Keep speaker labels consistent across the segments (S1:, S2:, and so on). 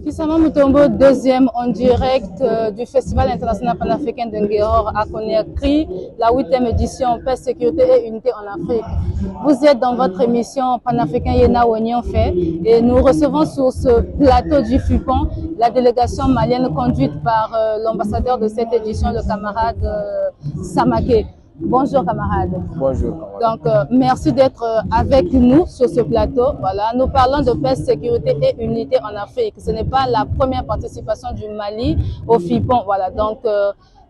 S1: Kisama Mutombo, deuxième en direct du Festival international panafricain de Ngueror à Conakry, la 8e édition Paix, Sécurité et Unité en Afrique. Vous êtes dans votre émission panafricain Yena Wagnon fait et nous recevons sur ce plateau du FUPON la délégation malienne conduite par l'ambassadeur de cette édition, le camarade Samaké. Bonjour camarades.
S2: Bonjour camarades.
S1: Donc merci d'être avec nous sur ce plateau. Voilà, nous parlons de paix, sécurité et unité en Afrique. Ce n'est pas la première participation du Mali au FIPON. Voilà, donc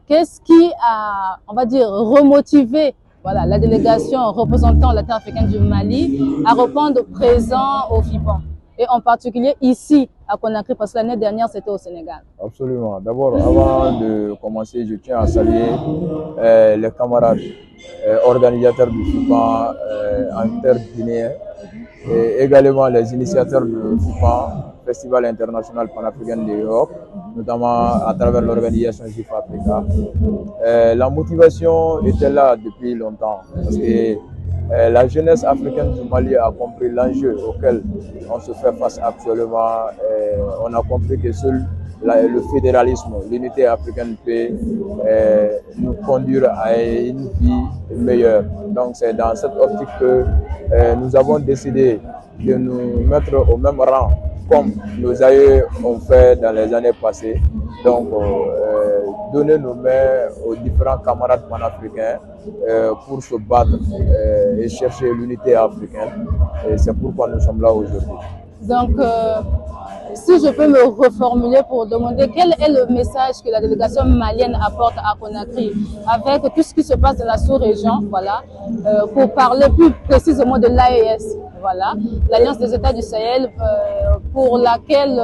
S1: qu'est-ce qui a, on va dire, remotivé la délégation représentant la terre africaine du Mali à répondre présent au FIPON? Et en particulier ici à Conakry, parce que l'année dernière c'était au Sénégal.
S2: Absolument. D'abord, avant de commencer, je tiens à saluer les camarades organisateurs du FIPON interguinéen et également les initiateurs du FIPON, Festival international panafricain de l'Europe, notamment à travers l'organisation GIF Africa. La motivation était là depuis longtemps parce que la jeunesse africaine du Mali a compris l'enjeu auquel on se fait face actuellement. On a compris que seul le fédéralisme, l'unité africaine peut nous conduire à une vie meilleure. Donc c'est dans cette optique que nous avons décidé de nous mettre au même rang comme nos aïeux ont fait dans les années passées. Donc donner nos mains aux différents camarades panafricains pour se battre et chercher l'unité africaine. Et c'est pourquoi nous sommes là aujourd'hui.
S1: Donc, si je peux me reformuler pour demander quel est le message que la délégation malienne apporte à Conakry avec tout ce qui se passe dans la sous-région, voilà, pour parler plus précisément de l'AES, voilà, l'Alliance des États du Sahel, pour laquelle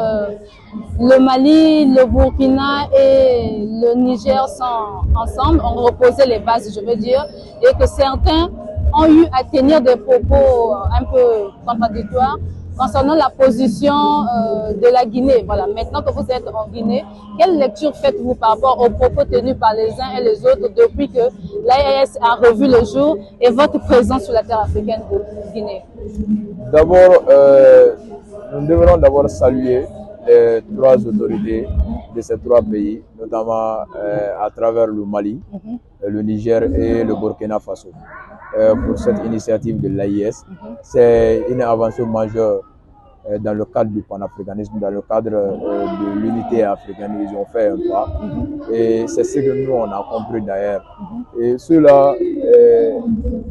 S1: le Mali, le Burkina et le Niger sont ensemble, ont reposé les bases, je veux dire, et que certains ont eu à tenir des propos un peu contradictoires concernant la position de la Guinée. Voilà, maintenant que vous êtes en Guinée, quelle lecture faites-vous par rapport aux propos tenus par les uns et les autres depuis que l'AES a revu le jour et votre présence sur la terre africaine de Guinée?
S2: D'abord, nous devrons d'abord saluer les trois autorités de ces trois pays, notamment à travers le Mali, le Niger et le Burkina Faso. Pour cette initiative de l'AIS. C'est une avancée majeure dans le cadre du panafricanisme, dans le cadre de l'unité africaine. Ils ont fait un pas et c'est ce que nous on a compris d'ailleurs. Et ceux-là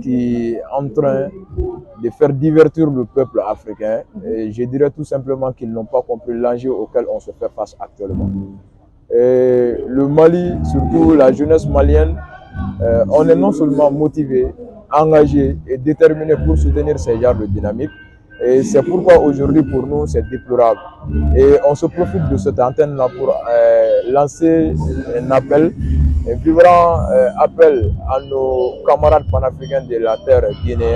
S2: qui sont en train de faire divertir le peuple africain, et je dirais tout simplement qu'ils n'ont pas compris l'enjeu auquel on se fait face actuellement. Et le Mali, surtout la jeunesse malienne, on est non seulement motivé, engagé et déterminé pour soutenir ces genres de dynamique. Et c'est pourquoi aujourd'hui pour nous c'est déplorable. Et on se profite de cette antenne-là pour lancer un appel, un vibrant appel à nos camarades panafricains de la terre guinéenne.